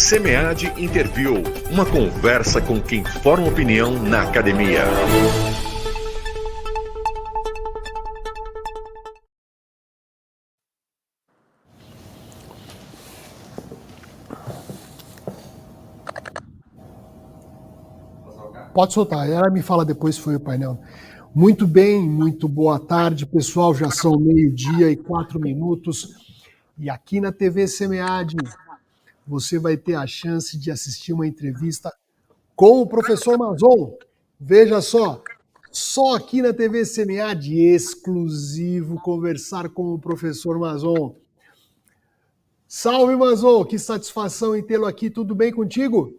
SEMEAD Interview, uma conversa com quem forma opinião na academia. Pode soltar, ela me fala depois se foi o painel. Muito bem, muito boa tarde, pessoal. Já são 12h04. E aqui na TV SEMEAD, você vai ter a chance de assistir uma entrevista com o professor Mazon. Veja só aqui na TV SEMEAD, exclusivo, conversar com o professor Mazon. Salve, Mazon, que satisfação em tê-lo aqui. Tudo bem contigo?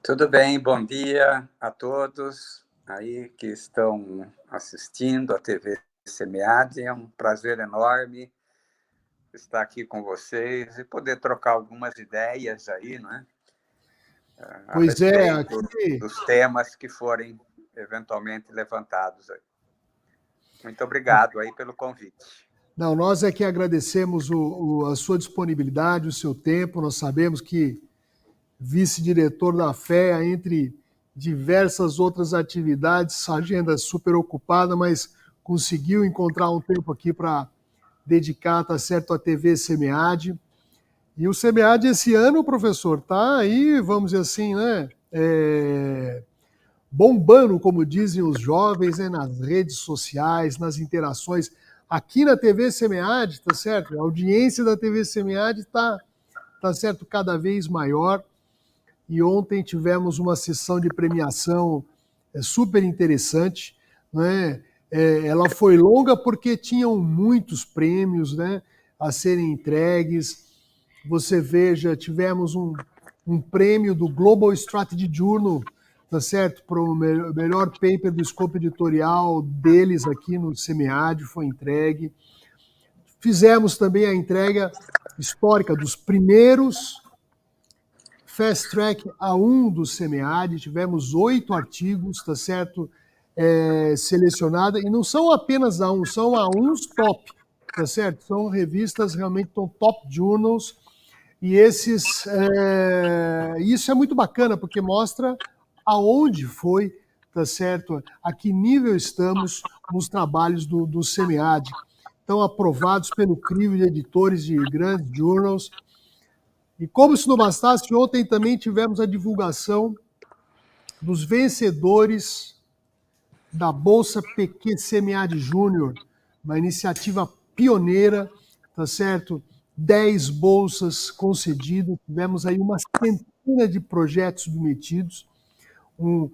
Tudo bem, bom dia a todos aí que estão assistindo a TV SEMEAD. É um prazer enorme estar aqui com vocês e poder trocar algumas ideias aí, não é? Pois é, aqui... dos temas que forem eventualmente levantados aí. Muito obrigado aí pelo convite. Não, nós é que agradecemos a sua disponibilidade, o seu tempo. Nós sabemos que vice-diretor da FEA, entre diversas outras atividades, agenda super ocupada, mas conseguiu encontrar um tempo aqui para dedicar, tá certo, à TV SEMEAD. E o SEMEAD esse ano, professor, tá aí, vamos dizer assim, né, bombando, como dizem os jovens, né, nas redes sociais, nas interações. Aqui na TV SEMEAD, tá certo? A audiência da TV SEMEAD tá certo, cada vez maior. E ontem tivemos uma sessão de premiação super interessante, né? Ela foi longa porque tinham muitos prêmios, né, a serem entregues. Você veja, tivemos um prêmio do Global Strategy Journal, tá certo, para o melhor paper do escopo editorial deles aqui no SEMEAD, foi entregue. Fizemos também a entrega histórica dos primeiros Fast Track A1 do SEMEAD, tivemos 8 artigos, tá certo, selecionados, e não são apenas A1, são A1s top, tá certo? São revistas realmente top journals, e isso é muito bacana, porque mostra aonde foi, tá certo? A que nível estamos nos trabalhos do SEMEAD. Estão aprovados pelo crivo de editores de grandes journals. E como se não bastasse, ontem também tivemos a divulgação dos vencedores da Bolsa PQ SEMEAD Júnior, uma iniciativa pioneira, tá certo? 10 bolsas concedidas, tivemos aí uma centena de projetos submetidos, um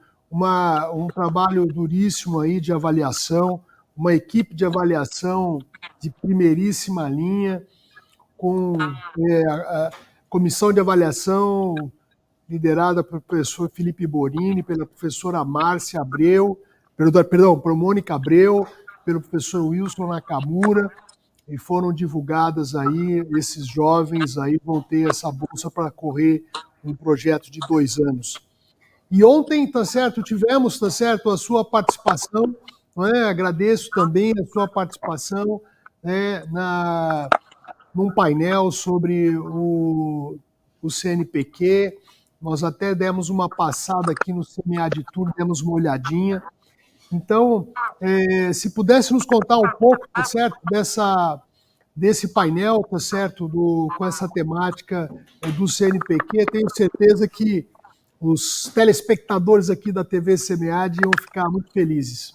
trabalho duríssimo aí de avaliação, uma equipe de avaliação de primeiríssima linha, com comissão de avaliação liderada pelo professor Felipe Borini, pela professora Márcia Abreu, por Mônica Abreu, pelo professor Wilson Nakamura, e foram divulgadas aí, esses jovens aí vão ter essa bolsa para correr um projeto de 2 anos. E ontem, tá certo, tivemos, tá certo, a sua participação, não é? Agradeço também a sua participação, né, num painel sobre o CNPq. Nós até demos uma passada aqui no SEMEAD Tour, demos uma olhadinha. Então, se pudesse nos contar um pouco, tá certo, desse painel, tá certo, com essa temática do CNPq, tenho certeza que os telespectadores aqui da TV SEMEAD iam ficar muito felizes.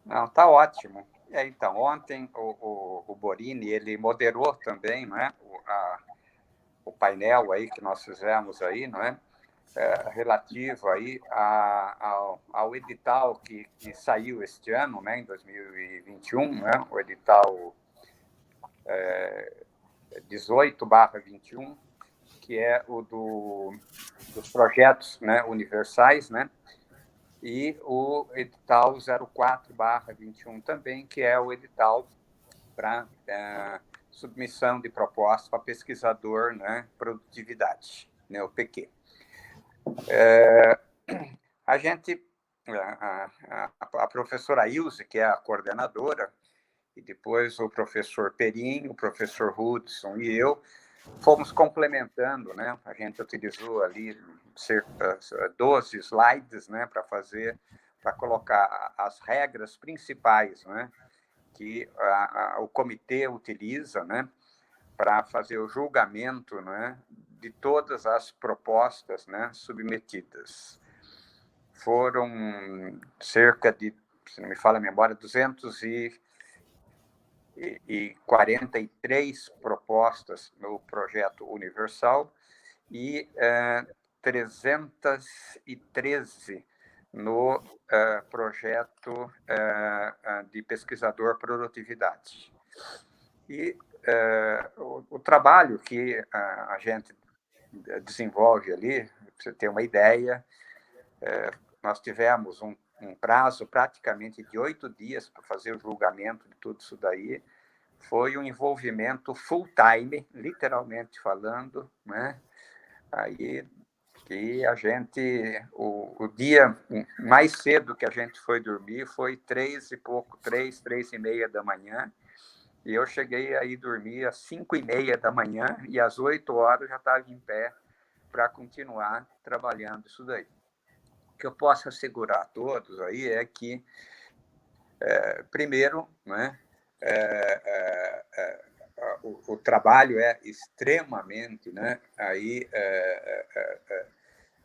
Não, tá ótimo. Então, ontem o Borini, ele moderou também, não é, o painel aí que nós fizemos aí, não é, relativo aí ao edital que saiu este ano, né, em 2021, né, o edital 18/21, que é o dos projetos, né, universais, né, e o edital 04/21 também, que é o edital para submissão de propostas para pesquisador, né, produtividade, né, o PQ. A gente, a professora Ilse, que é a coordenadora, e depois o professor Perim, o professor Hudson e eu, fomos complementando, né? A gente utilizou ali cerca 12 slides, né, para colocar as regras principais, né, que o comitê utiliza, né, para fazer o julgamento, né, de todas as propostas, né, submetidas. Foram cerca de, se não me falha a memória, 243 propostas no projeto Universal e 313 no projeto de pesquisador produtividade. E o trabalho que a gente desenvolve ali, para você ter uma ideia, nós tivemos um prazo praticamente de 8 dias para fazer o julgamento de tudo isso daí. Foi um envolvimento full-time, literalmente falando, né? Aí que a gente, o dia mais cedo que a gente foi dormir foi 3:30 da manhã, e eu cheguei aí dormir às 5:30 da manhã, e às 8 horas já estava em pé para continuar trabalhando isso daí. O que eu posso assegurar a todos aí é que, primeiro, né, o trabalho é extremamente, né, aí,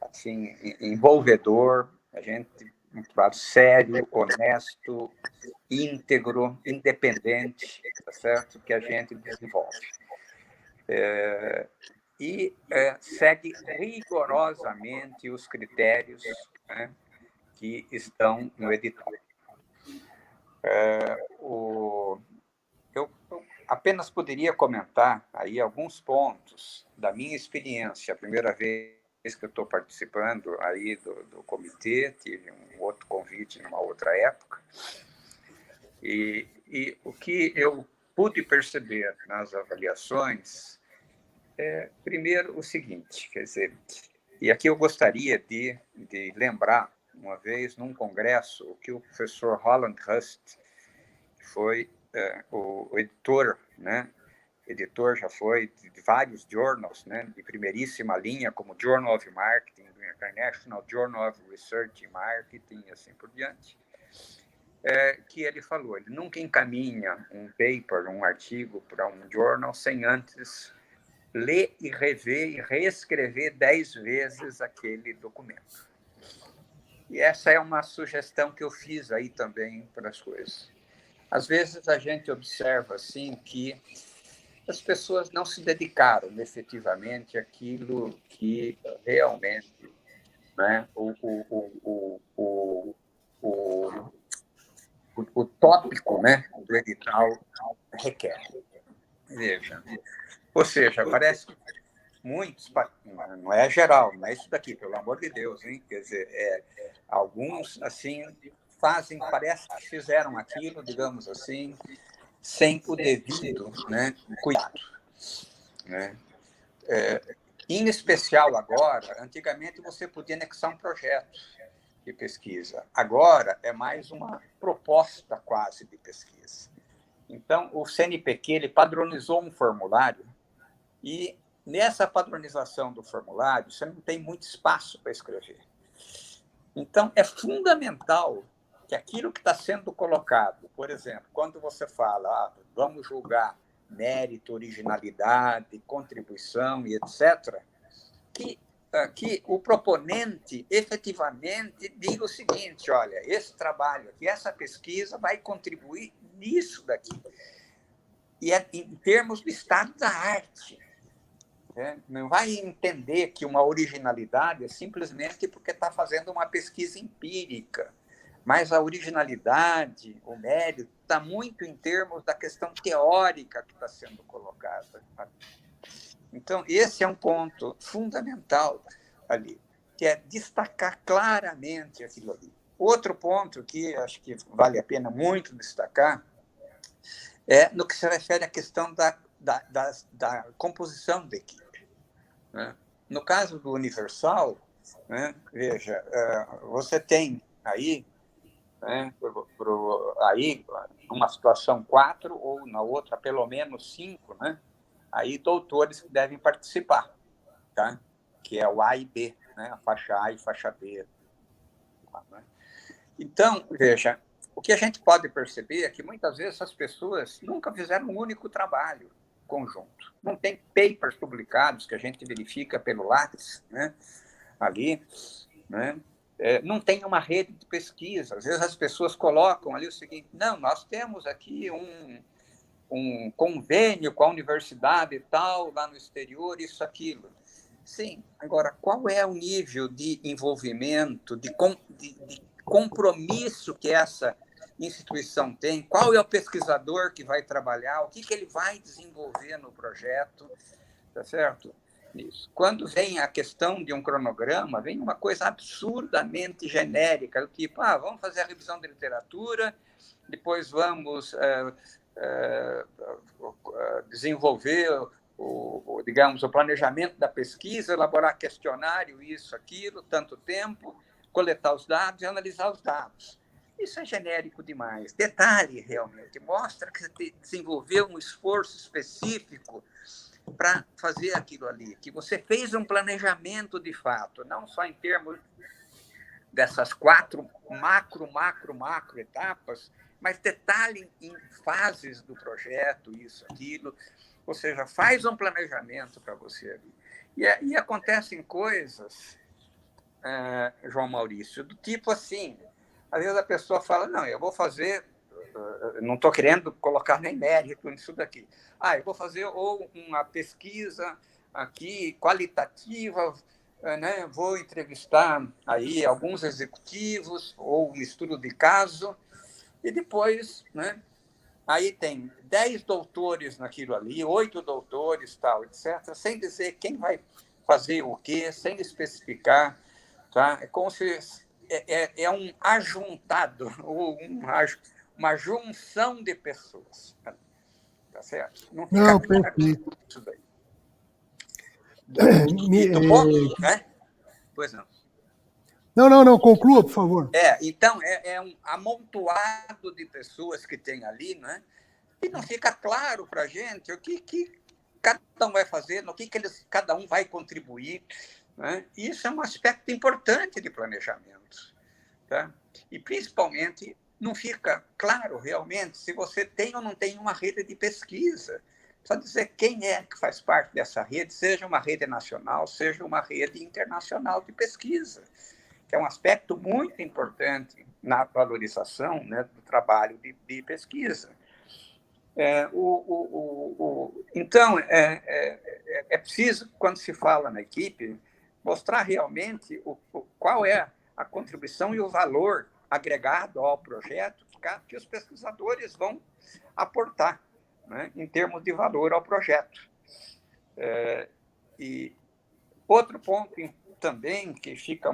assim, envolvedor, a gente um trabalho sério, honesto, íntegro, independente, tá certo? Que a gente desenvolve. E segue rigorosamente os critérios, né, que estão no edital. Eu apenas poderia comentar aí alguns pontos da minha experiência. A primeira vez que eu estou participando aí do comitê, tive um outro convite numa outra época, e o que eu pude perceber nas avaliações é, primeiro, o seguinte, quer dizer, e aqui eu gostaria de lembrar, uma vez, num congresso, o que o professor Roland Hust, que foi o editor, né? Editor já foi de vários journals, né, de primeiríssima linha, como Journal of Marketing, International Journal of Research in Marketing, e assim por diante, que ele falou, ele nunca encaminha um paper, um artigo para um journal sem antes ler e rever e reescrever 10 vezes aquele documento. E essa é uma sugestão que eu fiz aí também para as coisas. Às vezes a gente observa assim que as pessoas não se dedicaram efetivamente àquilo que realmente, né, o tópico, né, do edital requer. Veja. Ou seja, parece que muitos, não é geral, não é isso daqui, pelo amor de Deus, hein? Quer dizer, alguns, assim, parece que fizeram aquilo, digamos assim, sem o devido, né, cuidado, né? Em especial agora, antigamente você podia anexar um projeto de pesquisa, agora é mais uma proposta quase de pesquisa. Então, o CNPq ele padronizou um formulário e, nessa padronização do formulário, você não tem muito espaço para escrever. Então, é fundamental que aquilo que está sendo colocado, por exemplo, quando você fala, vamos julgar mérito, originalidade, contribuição e etc., que o proponente efetivamente diga o seguinte, olha, esse trabalho aqui, essa pesquisa vai contribuir nisso daqui. E é em termos de estado da arte. Não vai entender que uma originalidade é simplesmente porque está fazendo uma pesquisa empírica, mas a originalidade, o mérito, está muito em termos da questão teórica que está sendo colocada. Então, esse é um ponto fundamental ali, que é destacar claramente aquilo ali. Outro ponto que acho que vale a pena muito destacar é no que se refere à questão da composição da equipe. Né? No caso do Universal, né, veja, você tem aí, né, aí, numa situação 4, ou na outra, pelo menos 5, né, aí doutores que devem participar, tá? Que é o A e B, né? A faixa A e faixa B. Então, veja, o que a gente pode perceber é que muitas vezes essas pessoas nunca fizeram um único trabalho conjunto. Não tem papers publicados que a gente verifica pelo Lattes, né? Ali, né? Não tem uma rede de pesquisa. Às vezes as pessoas colocam ali o seguinte: não, nós temos aqui um convênio com a universidade e tal, lá no exterior, isso, aquilo. Sim, agora, qual é o nível de envolvimento, de compromisso que essa instituição tem? Qual é o pesquisador que vai trabalhar? O que ele vai desenvolver no projeto? Tá certo? Isso. Quando vem a questão de um cronograma, vem uma coisa absurdamente genérica, do tipo, vamos fazer a revisão da literatura, depois vamos desenvolver digamos, o planejamento da pesquisa, elaborar questionário, isso, aquilo, tanto tempo, coletar os dados e analisar os dados. Isso é genérico demais. Detalhe, realmente, mostra que você desenvolveu um esforço específico para fazer aquilo ali, que você fez um planejamento de fato, não só em termos dessas 4 macro etapas, mas detalhe em fases do projeto, isso, aquilo. Ou seja, faz um planejamento para você ali. E acontecem coisas, João Maurício, do tipo assim, às vezes a pessoa fala, não, eu vou fazer, não estou querendo colocar nem mérito nisso daqui, eu vou fazer ou uma pesquisa aqui qualitativa, né? Vou entrevistar aí alguns executivos ou um estudo de caso, e depois, né? Aí tem 10 doutores naquilo ali, 8 doutores, tal, etc., sem dizer quem vai fazer o quê, sem especificar. Tá? É como se é um ajuntado, ou uma junção de pessoas. Tá certo? Não fica perfeito. isso daí. Do ponto, né? Pois não. Não, conclua, por favor. Então, é um amontoado de pessoas que tem ali, né? E não fica claro para a gente o que cada um vai fazer, no que cada um vai contribuir. Né? Isso é um aspecto importante de planejamento. Tá? E, principalmente, não fica claro realmente se você tem ou não tem uma rede de pesquisa. Precisa dizer quem é que faz parte dessa rede, seja uma rede nacional, seja uma rede internacional de pesquisa, que é um aspecto muito importante na valorização, né, do trabalho de pesquisa. Então, é preciso, quando se fala na equipe, mostrar realmente qual é a contribuição e o valor agregado ao projeto que os pesquisadores vão aportar, né, em termos de valor ao projeto. E outro ponto também, que fica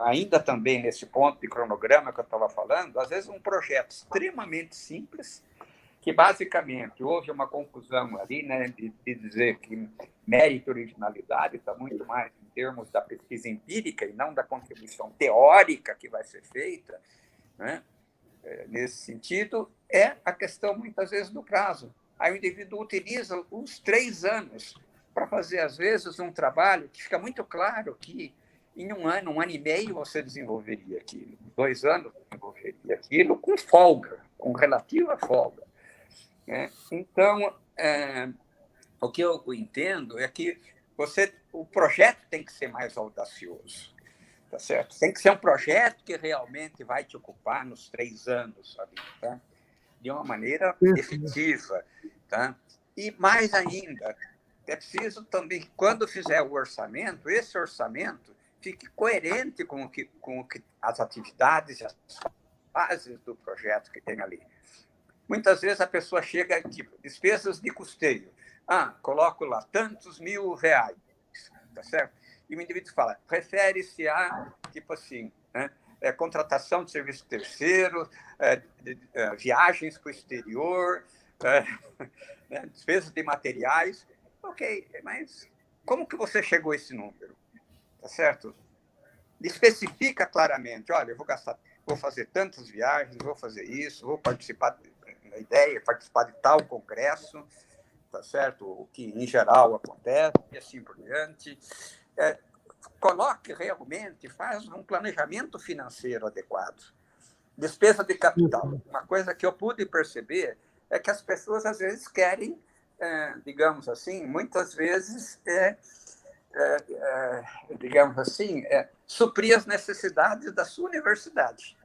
ainda também nesse ponto de cronograma que eu estava falando, às vezes um projeto extremamente simples, que basicamente houve uma confusão ali, né, de dizer que mérito e originalidade está muito mais em termos da pesquisa empírica e não da contribuição teórica que vai ser feita, né? Nesse sentido, é a questão, muitas vezes, do prazo. Aí o indivíduo utiliza os 3 anos para fazer, às vezes, um trabalho que fica muito claro que em 1 ano, 1 ano e meio, você desenvolveria aquilo, 2 anos desenvolveria aquilo com folga, com relativa folga. Então, o que eu entendo é que o projeto tem que ser mais audacioso, tá certo? Tem que ser um projeto que realmente vai te ocupar nos 3 anos, ali, tá? De uma maneira efetiva. Tá? E, mais ainda, é preciso também que, quando fizer o orçamento, esse orçamento fique coerente com o que as atividades e as fases do projeto que tem ali. Muitas vezes a pessoa chega, tipo, despesas de custeio. Coloco lá tantos R$1.000, tá certo? E o indivíduo fala, refere-se a, tipo assim, né, contratação de serviço terceiro, viagens para o exterior, despesas de materiais. Ok, mas como que você chegou a esse número? Tá certo? Especifica claramente, olha, eu vou fazer tantas viagens, vou fazer isso, vou participar participar de tal congresso, tá certo? O que em geral acontece, e assim por diante. Coloque realmente, faz um planejamento financeiro adequado. Despesa de capital. Uma coisa que eu pude perceber é que as pessoas, às vezes, querem, digamos assim, muitas vezes, digamos assim, suprir as necessidades da sua universidade.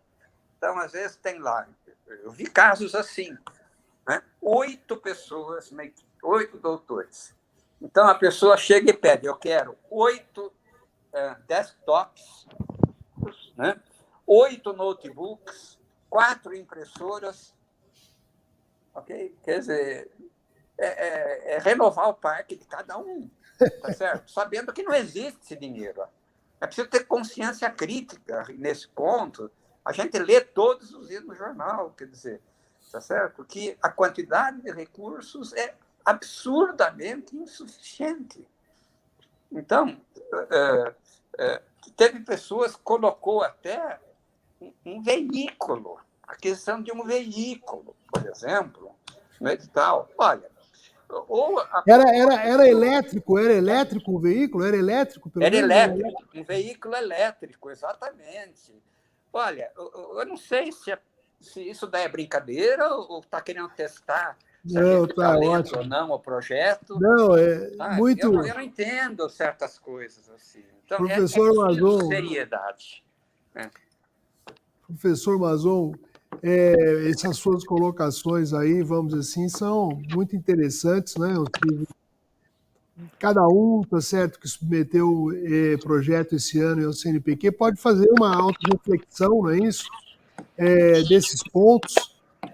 Então, às vezes, tem lá, eu vi casos assim, né? 8 pessoas, 8 doutores. Então, a pessoa chega e pede, eu quero 8 desktops, né? 8 notebooks, 4 impressoras, ok? Quer dizer, renovar o parque de cada um, tá certo? Sabendo que não existe esse dinheiro. É preciso ter consciência crítica nesse ponto. A gente lê todos os dias no jornal, quer dizer, tá certo? Que a quantidade de recursos é absurdamente insuficiente. Então, teve pessoas que colocou até um veículo, a questão de um veículo, por exemplo, no edital. Olha, era elétrico o veículo? Era elétrico? Era elétrico, um veículo elétrico, exatamente. Olha, eu não sei se isso daí é brincadeira ou está querendo testar se a gente está lendo ou não o projeto. Não, muito... Eu não entendo certas coisas assim. Então, Professor Mazon, seriedade. Professor Mazon, essas suas colocações aí, vamos dizer assim, são muito interessantes, né? Cada um, tá certo, que submeteu projeto esse ano ao CNPq pode fazer uma autorreflexão, não é isso? Desses pontos.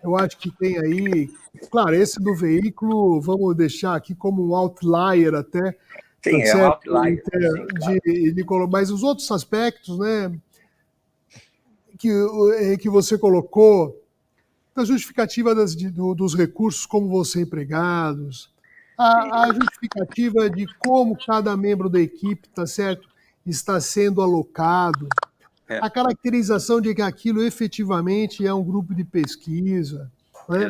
Eu acho que tem aí, claro, esse do veículo, vamos deixar aqui como um outlier até. Sim, tá certo? Um outlier. Sim, claro. Mas os outros aspectos, né, que você colocou, da justificativa dos recursos, como vão ser empregados, a justificativa de como cada membro da equipe, tá certo, está sendo alocado, a caracterização de que aquilo efetivamente é um grupo de pesquisa, né?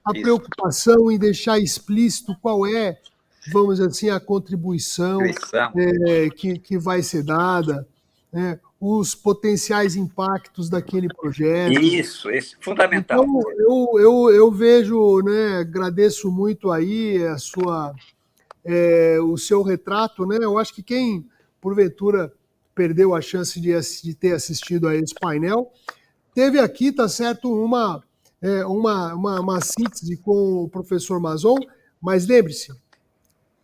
A preocupação em deixar explícito qual é, vamos dizer assim, a contribuição que vai ser dada, né? Os potenciais impactos daquele projeto. Isso fundamental. Então, eu vejo, né, agradeço muito aí o seu retrato, né? Eu acho que quem, porventura, perdeu a chance de ter assistido a esse painel, teve aqui, tá certo, uma síntese com o professor Mazon, mas lembre-se,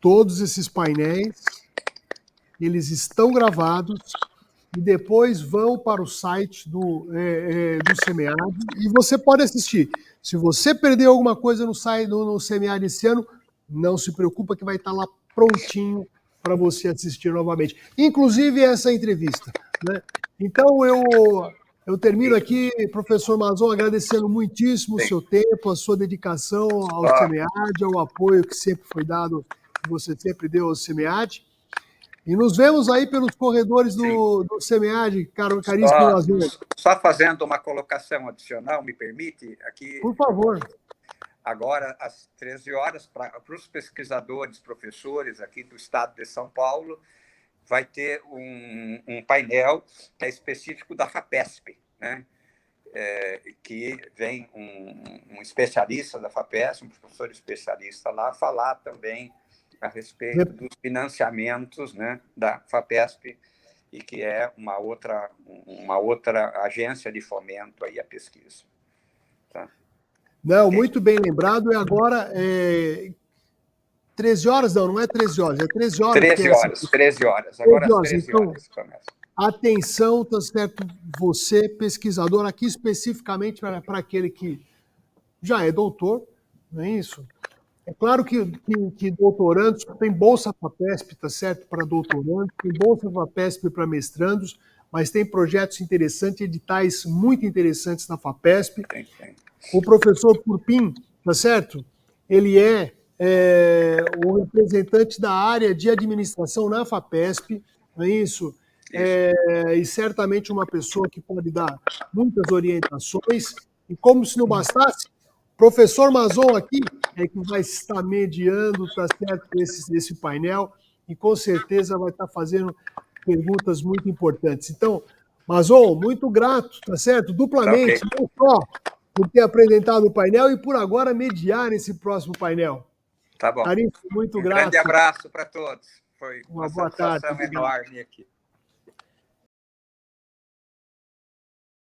todos esses painéis, eles estão gravados e depois vão para o site do SEMEAD e você pode assistir. Se você perdeu alguma coisa no site no SEMEAD esse ano, não se preocupa que vai estar lá prontinho para você assistir novamente. Inclusive essa entrevista, né? Então eu termino aqui, professor Mazon, agradecendo muitíssimo o seu tempo, a sua dedicação ao SEMEAD, ao apoio que sempre foi dado, que você sempre deu ao SEMEAD. E nos vemos aí pelos corredores do SEMEAD, caríssimo Mazon. Só fazendo uma colocação adicional, me permite? Aqui, por favor. Agora, às 13 horas, para os pesquisadores, professores aqui do estado de São Paulo, vai ter um painel que é específico da FAPESP, né? Que vem um especialista da FAPESP, um professor especialista lá, falar também a respeito dos financiamentos, né, da FAPESP, e que é uma outra agência de fomento aí à pesquisa. Tá? Não, muito bem lembrado. E agora, 13 horas? Não é 13 horas, é 13 horas. 13 horas. Agora às 13 horas começa. Atenção, tá certo? Você, pesquisador, aqui especificamente para aquele que já é doutor, não é isso? É claro que doutorandos, tem Bolsa FAPESP, tá certo? Para doutorandos, tem Bolsa FAPESP para mestrandos, mas tem projetos interessantes, editais muito interessantes na FAPESP. Tem. O professor Purpim, tá certo? Ele é o representante da área de administração na FAPESP, não é isso? E certamente uma pessoa que pode dar muitas orientações. E como se não bastasse, professor Mazon aqui é que vai estar mediando, tá certo, esse painel, e com certeza vai estar fazendo perguntas muito importantes. Então, Mazon, muito grato, tá certo? Duplamente, Tá, okay. Não só por ter apresentado o painel e por agora mediar esse próximo painel. Tá bom. Caríssimo, muito grato. Grande abraço para todos. Foi uma boa tarde. satisfação enorme aqui.